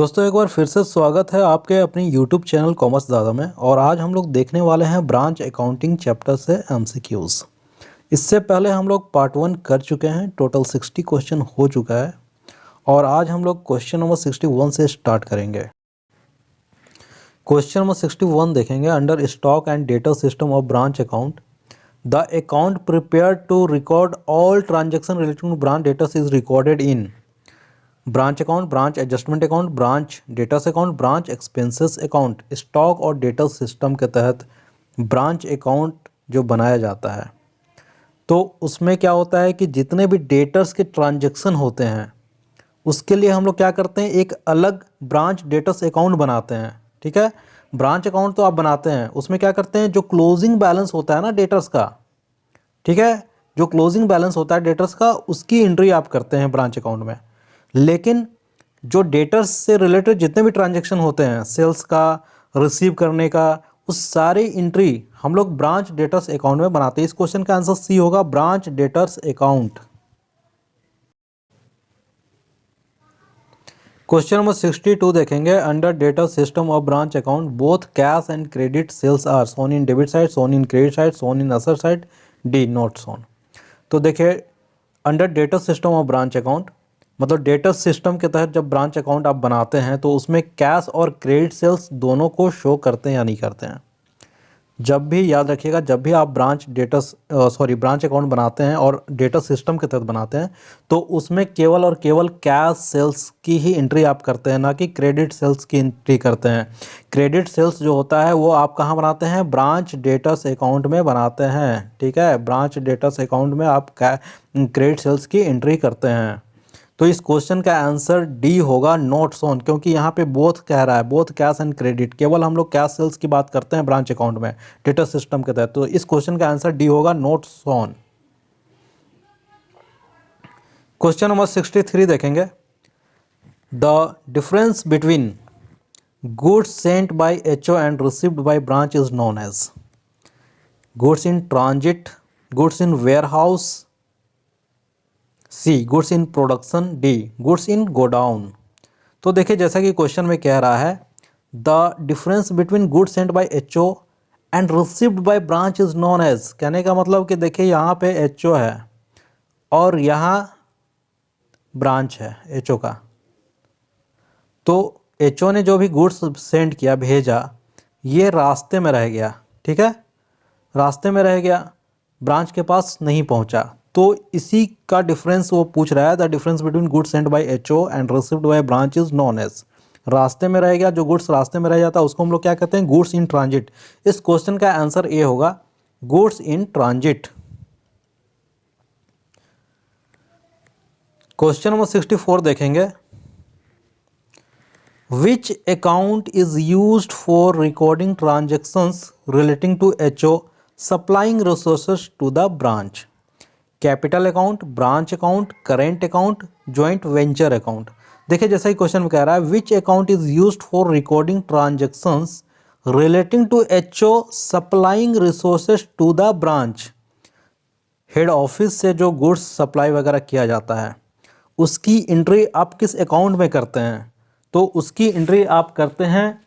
दोस्तों एक बार फिर से स्वागत है आपके अपनी YouTube चैनल कॉमर्स दादा में। और आज हम लोग देखने वाले हैं ब्रांच अकाउंटिंग चैप्टर से MCQs। इससे पहले हम लोग पार्ट 1 कर चुके हैं, टोटल 60 क्वेश्चन हो चुका है और आज हम लोग क्वेश्चन नंबर 61 से स्टार्ट करेंगे। क्वेश्चन नंबर 61 देखेंगे। Under stock and data system of branch account, the account prepare to record all transaction related to branch data is recorded in branch account, branch adjustment account, branch datas account, branch expenses account. Stock और data system के तहत branch account जो बनाया जाता है तो उसमें क्या होता है कि जितने भी डेटर्स के ट्रांजैक्शन होते हैं उसके लिए हम लोग क्या करते हैं, एक अलग ब्रांच डेटास अकाउंट बनाते हैं। ठीक है, ब्रांच अकाउंट तो आप बनाते हैं, उसमें क्या करते हैं, जो क्लोजिंग बैलेंस होता है ना डेटर्स का, ठीक है, जो क्लोजिंग बैलेंस होता है डेटर्स का उसकी एंट्री आप करते हैं ब्रांच अकाउंट में। लेकिन जो डेटर्स से रिलेटेड जितने भी ट्रांजैक्शन होते हैं, सेल्स का, रिसीव करने का, उस सारी एंट्री हम लोग ब्रांच डेटर्स अकाउंट में बनाते हैं। इस क्वेश्चन का आंसर सी होगा, branch debtors account. Question number 62 देखेंगे। Under data system of branch account both cash and credit sales are shown in debit side, shown in credit side, shown in asset side, D not shown. तो देखिए, under data system of branch account मतलब data system के तहत जब branch account आप बनाते हैं तो उसमें कैश और क्रेडिट सेल्स दोनों को शो करते हैं या नहीं करते हैं। जब भी याद रखिएगा, जब भी आप ब्रांच अकाउंट बनाते हैं और डेटा सिस्टम के तहत बनाते हैं तो उसमें केवल और केवल कैश सेल्स की ही एंट्री आप करते हैं, ना कि क्रेडिट सेल्स की एंट्री करते हैं। क्रेडिट सेल्स जो होता है वो आप कहाँ बनाते हैं, ब्रांच डेटास अकाउंट में बनाते हैं। ठीक है, ब्रांच डेटास अकाउंट में आप क्रेडिट सेल्स की एंट्री करते हैं। तो इस क्वेश्चन का आंसर डी होगा, नॉट सोन, क्योंकि यहाँ पे बोथ कह रहा है, बोथ कैश एंड क्रेडिट। केवल हम लोग कैश सेल्स की बात करते हैं ब्रांच अकाउंट में डेटा सिस्टम के तहत। तो इस क्वेश्चन का आंसर डी होगा, नॉट सोन। क्वेश्चन नंबर 63 देखेंगे। The difference between goods sent by HO and received by branch is known as goods in transit, goods in warehouse, C goods in production, D goods in godown. तो देखिए, जैसा कि question में कह रहा है, the difference between goods sent by HO and received by branch is known as. कहने का मतलब कि देखिए, यहाँ पे HO है और यहाँ ब्रांच है HO का। तो HO ने जो भी गुड्स सेंड किया, भेजा, ये रास्ते में रह गया। ठीक है, रास्ते में रह गया, ब्रांच के पास नहीं पहुंचा। तो इसी का डिफरेंस वो पूछ रहा है, the difference between goods send by HO and received by branch is known as. रास्ते में रह गया, जो गुड्स रास्ते में रह जाता है उसको हम लोग क्या कहते हैं, गुड्स इन ट्रांजिट। इस क्वेश्चन का आंसर ए होगा, goods in transit. Question number 64 देखेंगे। Which account is used for recording transactions relating to HO supplying resources to the branch? Capital account, branch account, current account, joint venture account. देखिए, जैसा ही question में कह रहा है, which account is used for recording transactions relating to HO supplying resources to the branch. Head office से जो goods supply वगैरह किया जाता है उसकी एंट्री आप किस अकाउंट में करते हैं, तो उसकी एंट्री आप करते हैं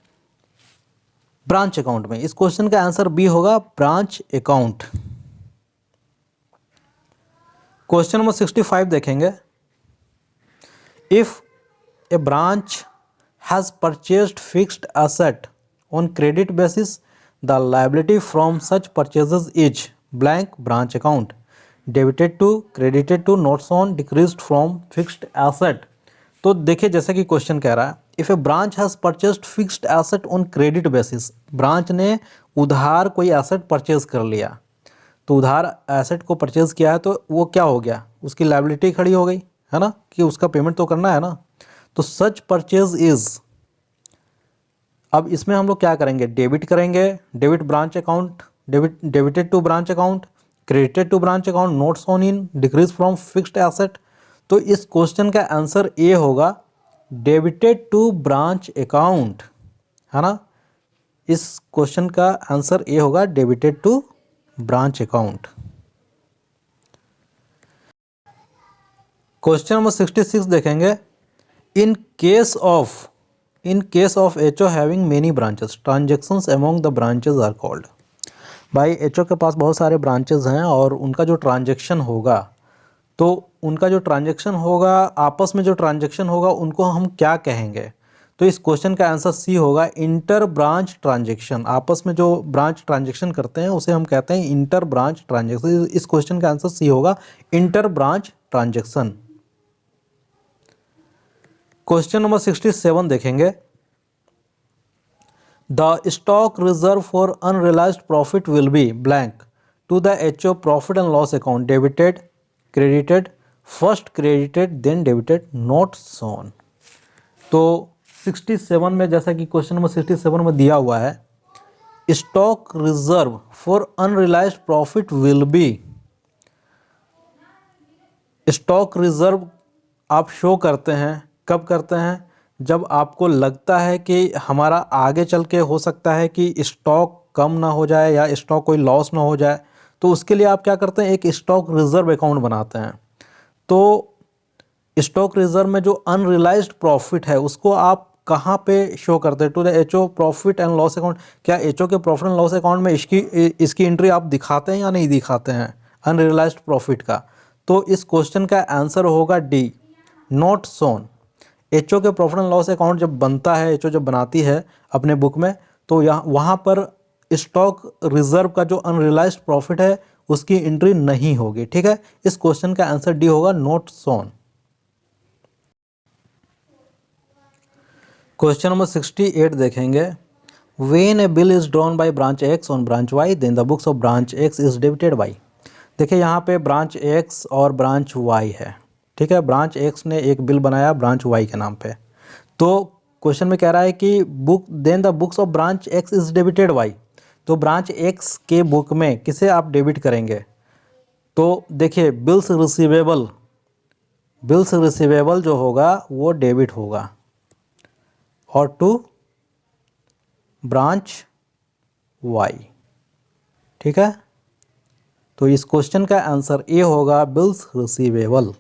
ब्रांच अकाउंट में। इस क्वेश्चन का आंसर बी होगा, ब्रांच अकाउंट। क्वेश्चन नंबर 65 देखेंगे। If a branch has purchased fixed asset on credit basis, the liability from such purchases is blank branch account, debited to, credited to, notes on, decreased from fixed asset. तो देखिए, जैसा कि question कह रहा है, if a branch has purchased fixed asset on credit basis, branch ने उधार कोई एसेट परचेज कर लिया, तो उधार एसेट को परचेज किया है तो वो क्या हो गया, उसकी लायबिलिटी खड़ी हो गई है ना, कि उसका पेमेंट तो करना है ना। तो सच परचेज इज, अब इसमें हम लोग क्या करेंगे, डेबिट करेंगे, debit branch account, debited to branch account, credited to branch account, notes on in, decrease from fixed asset. तो इस क्वेश्चन का आंसर ए होगा, डेबिटेड टू ब्रांच अकाउंट, है ना। इस क्वेश्चन का आंसर ए होगा, debited to branch account. Question number 66 देखेंगे। In case of in case of HO having many branches transactions among the branches are called. भाई HO के पास बहुत सारे ब्रांचेस हैं और उनका जो ट्रांजेक्शन होगा, तो उनका जो ट्रांजेक्शन होगा, आपस में जो ट्रांजेक्शन होगा उनको हम क्या कहेंगे? तो इस क्वेश्चन का आंसर सी होगा, इंटर ब्रांच ट्रांजेक्शन। आपस में जो ब्रांच ट्रांजेक्शन करते हैं उसे हम कहते हैं इंटर ब्रांच ट्रांजेक्शन। इस क्वेश्चन का आंसर सी होगा, inter branch transaction. Question number 67 देखेंगे। The stock reserve for unrealised profit will be blank to the HO profit and loss account, debited, credited, first credited then debited, not shown. तो 67 में, जैसा कि question number 67 में दिया हुआ है, stock reserve for unrealised profit will B, stock reserve आप show करते हैं, कब करते हैं? जब आपको लगता है कि हमारा आगे चल के हो सकता है कि स्टॉक कम ना हो जाए या स्टॉक कोई लॉस ना हो जाए, तो उसके लिए आप क्या करते हैं, एक स्टॉक रिजर्व अकाउंट बनाते हैं। तो स्टॉक रिजर्व में जो अनरियलाइज्ड प्रॉफिट है उसको आप कहाँ पे शो करते हैं? To the HO profit and loss account. क्या एचओ के प्रॉफिट एंड लॉस अकाउंट में इसकी एंट्री आप दिखाते हैं या नहीं दिखाते हैं, अनरियलाइज्ड प्रॉफिट का? तो इस क्वेश्चन का आंसर होगा डी, नॉट शोन। एचओ के प्रॉफिट एंड लॉस अकाउंट जब बनता है, एचओ जब बनाती है अपने बुक में, तो यहाँ वहाँ पर स्टॉक रिजर्व का जो अनरियलाइज्ड प्रॉफिट है उसकी एंट्री नहीं होगी। ठीक है, इस क्वेश्चन का आंसर डी होगा, नॉट शोन। क्वेश्चन नंबर 68 देखेंगे। When a bill is drawn by branch X on branch Y then the books of branch X is debited by. देखिए यहाँ पे ब्रांच एक्स और ब्रांच वाई है। ठीक है, ब्रांच एक्स ने एक बिल बनाया ब्रांच वाई के नाम पे, तो क्वेश्चन में कह रहा है कि book then the books of branch X is debited by. तो ब्रांच एक्स के बुक में किसे आप डेबिट करेंगे? तो देखिए बिल्स रिसीवेबल जो होगा वो डेबिट होगा, और टू ब्रांच वाई। ठीक है, तो इस क्वेश्चन का आंसर ए होगा, बिल्स रिसीवेबल।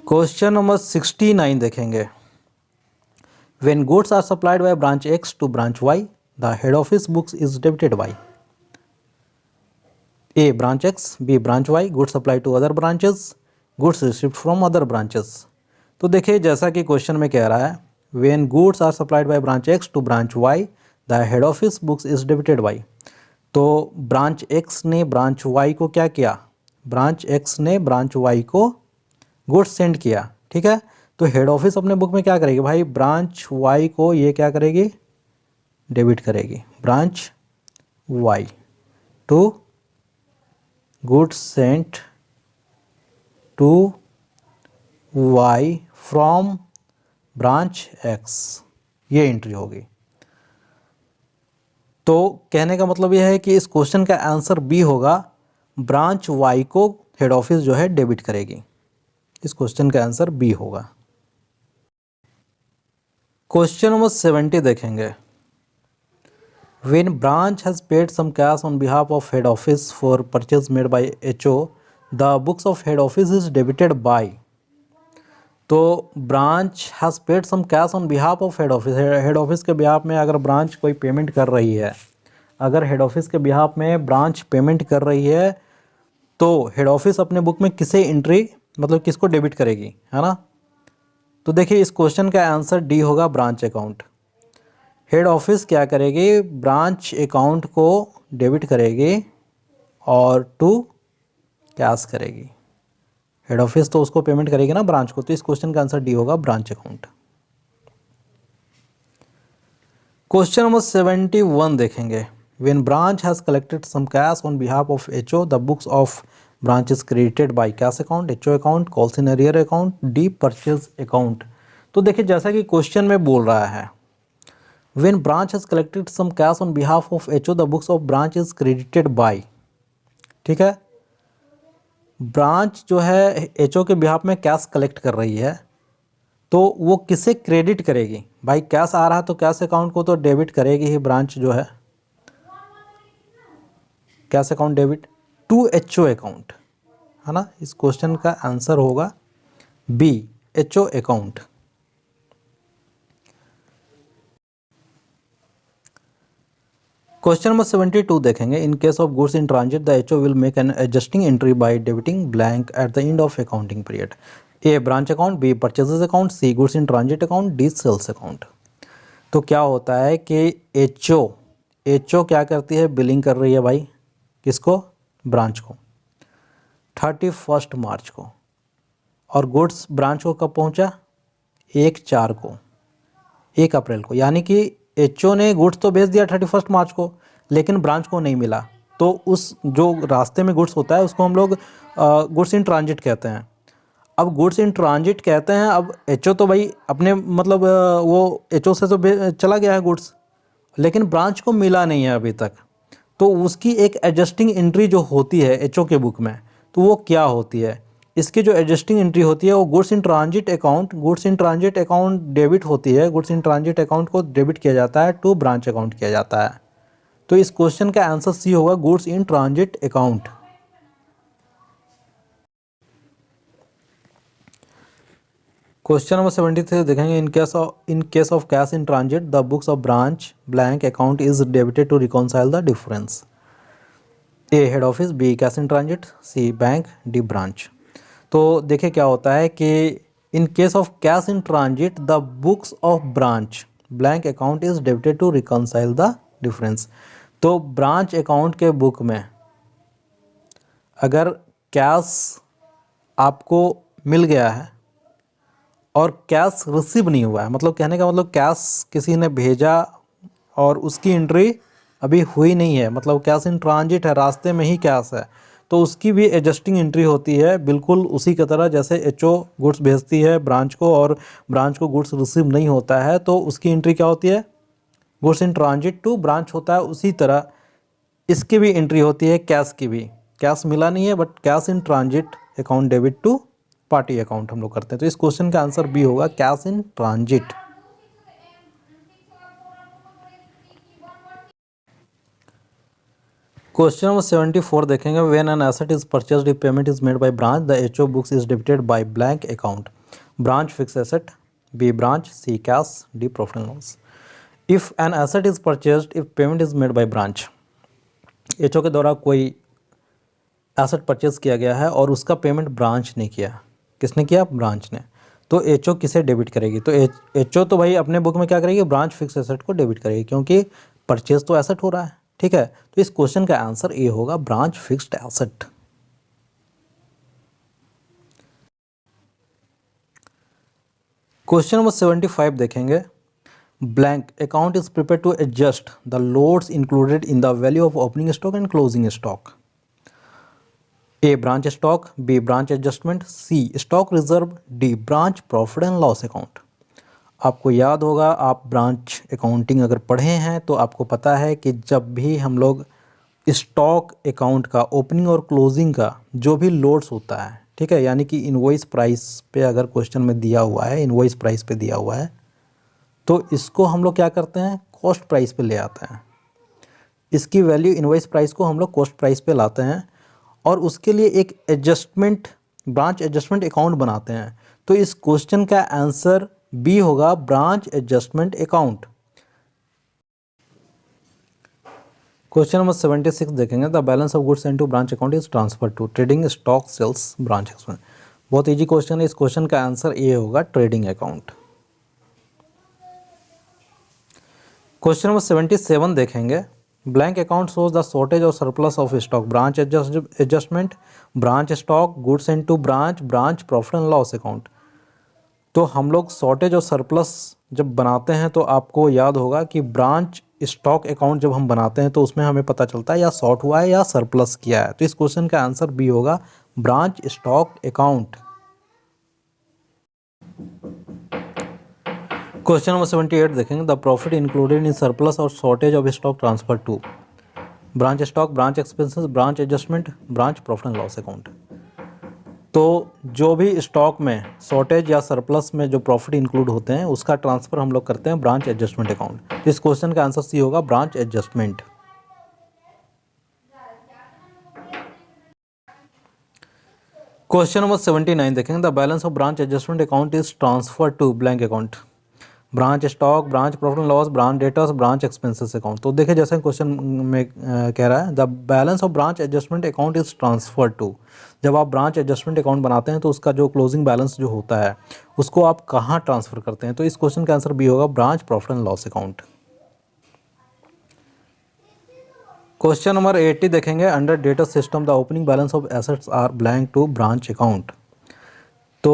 क्वेश्चन नंबर 69 देखेंगे। When goods are supplied by branch X to branch Y the head office books is debited by A branch X, B branch Y, goods supply to other branches, goods received from other branches. तो देखिए जैसा कि question में कह रहा है, when goods are supplied by branch X to branch Y the head office books is debited by. तो branch X ने ब्रांच वाई को क्या किया? ब्रांच एक्स ने ब्रांच वाई को गुड्स सेंड किया। ठीक है, तो हेड ऑफिस अपने बुक में क्या करेगी भाई? ब्रांच वाई को ये क्या करेगी? डेबिट करेगी। Branch Y to goods sent to Y from branch X, ये एंट्री होगी। तो कहने का मतलब यह है कि इस क्वेश्चन का आंसर बी होगा, ब्रांच वाई को हेड ऑफिस जो है डेबिट करेगी। इस क्वेश्चन का आंसर बी होगा। क्वेश्चन नंबर 70 देखेंगे। When branch has paid some cash on behalf of head office for purchase made by HO, the books of head office is debited by। तो branch has paid some cash on behalf of head office. Head office के behalf में अगर branch कोई payment कर रही है, अगर head office के बिहाफ में ब्रांच पेमेंट कर रही है, तो हेड ऑफिस अपने बुक में किसे एंट्री, मतलब किसको डेबिट करेगी, है ना? तो देखिए इस क्वेश्चन का आंसर डी होगा, ब्रांच अकाउंट। हेड ऑफिस क्या करेगी? ब्रांच अकाउंट को डेबिट करेगी और टू कैश करेगी। हेड ऑफिस तो उसको पेमेंट करेगी ना ब्रांच को, तो इस क्वेश्चन का आंसर डी होगा, ब्रांच अकाउंट। क्वेश्चन नंबर 71 देखेंगे। When branch has collected some cash on behalf of HO the books of branch is credited by cash account, HO account, calls in arrear account, D purchase account. तो देखिए जैसा कि question में बोल रहा है, When branch has collected some cash on behalf of HO, the books of branch is credited by। ठीक है, ब्रांच जो है HO के बिहाफ में कैश कलेक्ट कर रही है, तो वो किसे क्रेडिट करेगी भाई? कैश आ रहा है तो कैश अकाउंट को तो डेबिट करेगी ही ब्रांच जो है, cash account debit to HO account, है ना? इस क्वेश्चन का आंसर होगा B HO account. Question number 72 देखेंगे। In case of goods in transit the HO will make an adjusting entry by debiting blank at the end of accounting period. A branch account, B purchases account, C goods in transit account, D sales account. तो क्या होता है कि HO क्या करती है, billing कर रही है भाई किसको, ब्रांच को 31 मार्च को, और गुड्स ब्रांच को कब पहुंचा, 1/4 को, 1 अप्रैल को। यानी कि एचओ ने गुड्स तो भेज दिया 31 मार्च को, लेकिन ब्रांच को नहीं मिला। तो उस जो रास्ते में गुड्स होता है उसको हम लोग गुड्स इन ट्रांजिट कहते हैं। अब गुड्स इन ट्रांजिट कहते हैं, अब एचओ तो भाई अपने मतलब वो एचओ से तो चला गया है गुड्स, लेकिन ब्रांच को मिला नहीं है अभी तक। तो उसकी एक एडजस्टिंग एंट्री जो होती है एचओ के बुक में, तो वो क्या होती है, इसकी जो एडजस्टिंग एंट्री होती है वो goods in transit account debit होती है। गुड्स इन ट्रांजिट अकाउंट को डेबिट किया जाता है टू ब्रांच अकाउंट किया जाता है। तो इस क्वेश्चन का आंसर सी होगा, goods in transit account. Question number 73 देखेंगे। In case of cash in transit the books of branch blank account is debited to reconcile the difference. A head office, B cash in transit, C bank, D branch. तो देखिए क्या होता है कि in case of cash in transit the books of branch blank account is debited to reconcile the difference. तो branch account के book में अगर कैश आपको मिल गया है और कैश रिसीव नहीं हुआ है, मतलब कहने का मतलब कैश किसी ने भेजा और उसकी एंट्री अभी हुई नहीं है, मतलब कैश इन ट्रांजिट है, रास्ते में ही कैश है, तो उसकी भी एडजस्टिंग एंट्री होती है, बिल्कुल उसी की तरह जैसे एचओ गुड्स भेजती है ब्रांच को और ब्रांच को गुड्स रिसीव नहीं होता है, तो उसकी एंट्री क्या होती है, goods in transit to branch होता है। उसी तरह इसकी भी एंट्री होती है कैश की भी, कैश मिला नहीं है but cash in transit account debit to party account हम लोग करते हैं। तो इस क्वेश्चन का आंसर बी होगा, cash in transit. Question number 74 देखेंगे। When an asset is purchased if payment is made by branch the HO books is debited by blank account. Branch fix asset, B branch, C cash, D profit and loss. If an asset is purchased if payment is made by branch, HO के द्वारा कोई asset purchase किया गया है और उसका payment branch ने किया, किसने किया, ब्रांच ने, तो एचओ किसे डेबिट करेगी, तो एचओ तो भाई अपने बुक में क्या करेगी, ब्रांच फिक्स एसेट को डेबिट करेगी, क्योंकि परचेज तो एसेट हो रहा है, ठीक है। तो इस क्वेश्चन का आंसर ए होगा, branch fixed asset. Question number 75 देखेंगे। Blank account is prepare to adjust the loads included in the value of opening stock and closing stock. A branch stock, B branch adjustment, C stock reserve, D branch profit and loss account. आपको याद होगा, आप branch accounting अगर पढ़े हैं तो आपको पता है कि जब भी हम लोग स्टॉक अकाउंट का ओपनिंग और क्लोजिंग का जो भी लोड्स होता है, ठीक है, यानी कि इनवॉइस प्राइस पे अगर क्वेश्चन में दिया हुआ है, इनवॉइस प्राइस पे दिया हुआ है, तो इसको हम लोग क्या करते हैं, कॉस्ट प्राइस पे ले आते हैं। इसकी वैल्यू इनवॉइस प्राइस को हम लोग कॉस्ट प्राइस पे लाते हैं और उसके लिए एक एडजस्टमेंट ब्रांच एडजस्टमेंट अकाउंट बनाते हैं। तो इस क्वेश्चन का आंसर बी होगा, branch adjustment account. Question number 76 देखेंगे। The balance of goods sent to branch account is transfer to trading stock sales branch expense. बहुत इजी क्वेश्चन है, इस क्वेश्चन का आंसर ए होगा, ट्रेडिंग अकाउंट। क्वेश्चन नंबर 77 देखेंगे। Blank account shows the shortage और surplus of stock, branch adjustment, branch stock, goods sent to branch, branch profit and loss account. तो हम लोग शॉर्टेज और सरप्लस जब बनाते हैं तो आपको याद होगा कि ब्रांच स्टॉक अकाउंट जब हम बनाते हैं तो उसमें हमें पता चलता है या शॉर्ट हुआ है या सरप्लस किया है। तो इस क्वेश्चन का आंसर बी होगा, branch stock account. Question number 78 देखेंगे। The profit included in surplus और shortage of stock transfer to branch stock, branch expenses, branch adjustment, branch profit and loss account. तो जो भी स्टॉक में शॉर्टेज या surplus में जो प्रॉफिट इंक्लूड होते हैं उसका ट्रांसफ़र हम लोग करते हैं ब्रांच एडजस्टमेंट अकाउंट। तो इस क्वेश्चन का आंसर सी होगा, ब्रांच एडजस्टमेंट। क्वेश्चन नंबर 79 देखेंगे, the balance of branch adjustment account is transfer to blank account, branch stock, branch profit and loss, branch debtors, branch expenses account. तो देखिए जैसे question में कह रहा है the balance of branch adjustment account is transfer to, जब आप branch adjustment account बनाते हैं तो उसका जो क्लोजिंग बैलेंस जो होता है उसको आप कहाँ ट्रांसफ़र करते हैं, तो इस क्वेश्चन का आंसर बी होगा branch profit and loss account. Question number 80 देखेंगे, under data system the opening balance of assets are blank to branch account. तो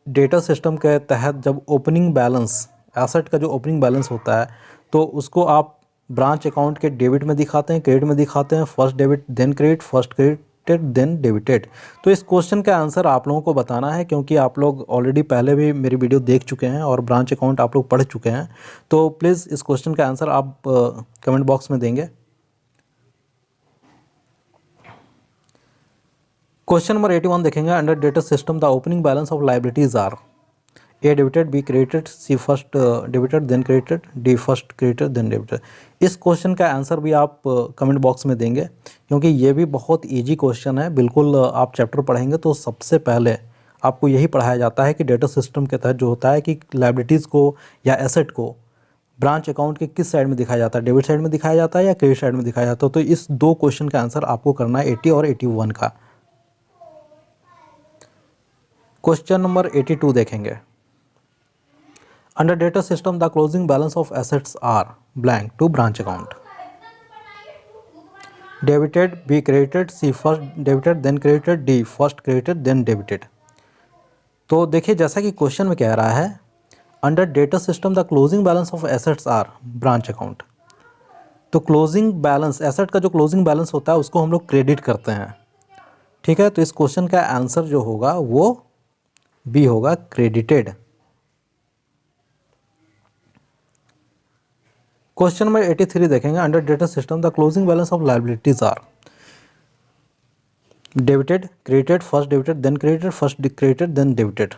डेटा सिस्टम के तहत जब ओपनिंग बैलेंस, एसेट का जो ओपनिंग बैलेंस होता है तो उसको आप ब्रांच अकाउंट के डेबिट में दिखाते हैं, क्रेडिट में दिखाते हैं, first debit then credit, first credited then debited. तो इस क्वेश्चन का आंसर आप लोगों को बताना है, क्योंकि आप लोग ऑलरेडी पहले भी मेरी वीडियो देख चुके हैं और ब्रांच अकाउंट आप लोग पढ़ चुके हैं। तो प्लीज़ इस क्वेश्चन का आंसर आप कमेंट बॉक्स में देंगे। क्वेश्चन नंबर 81 देखेंगे, under data system the opening balance of liabilities are A debited, B credited, C first debited then credited, D first credited then debited. इस क्वेश्चन का answer भी आप comment box में देंगे, क्योंकि ये भी बहुत इजी क्वेश्चन है। बिल्कुल आप चैप्टर पढ़ेंगे तो सबसे पहले आपको यही पढ़ाया जाता है कि डेटा सिस्टम के तहत जो होता है कि लाइबिलिटीज़ को या एसेट को ब्रांच अकाउंट के किस साइड में दिखाया जाता है, डेबिट साइड में दिखाया जाता है या क्रेडिट साइड में दिखाया जाता है। तो इस दो क्वेश्चन का आंसर आपको करना है 80 और 81 का। क्वेश्चन नंबर 82 देखेंगे, under data system the closing balance of assets are blank to branch account, debited, B credited, C first debited then credited, D first credited then debited. तो देखिए जैसा कि क्वेश्चन में कह रहा है under data system the closing balance of assets are branch account. तो closing balance, asset का जो क्लोजिंग बैलेंस होता है उसको हम लोग क्रेडिट करते हैं, ठीक है। तो इस क्वेश्चन का आंसर जो होगा वो बी होगा, क्रेडिटेड। क्वेश्चन नंबर 83 देखेंगे, under data system the closing balance of liabilities are debited, credited, first debited then credited, first credited then debited.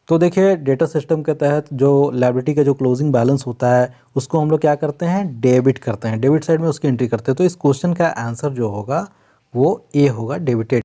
तो देखिए डेटा सिस्टम के तहत जो लायबिलिटी का जो क्लोजिंग बैलेंस होता है उसको हम लोग क्या करते हैं, डेबिट करते हैं, डेबिट साइड में उसकी एंट्री करते हैं। तो इस क्वेश्चन का आंसर जो होगा वो ए होगा, डेबिटेड।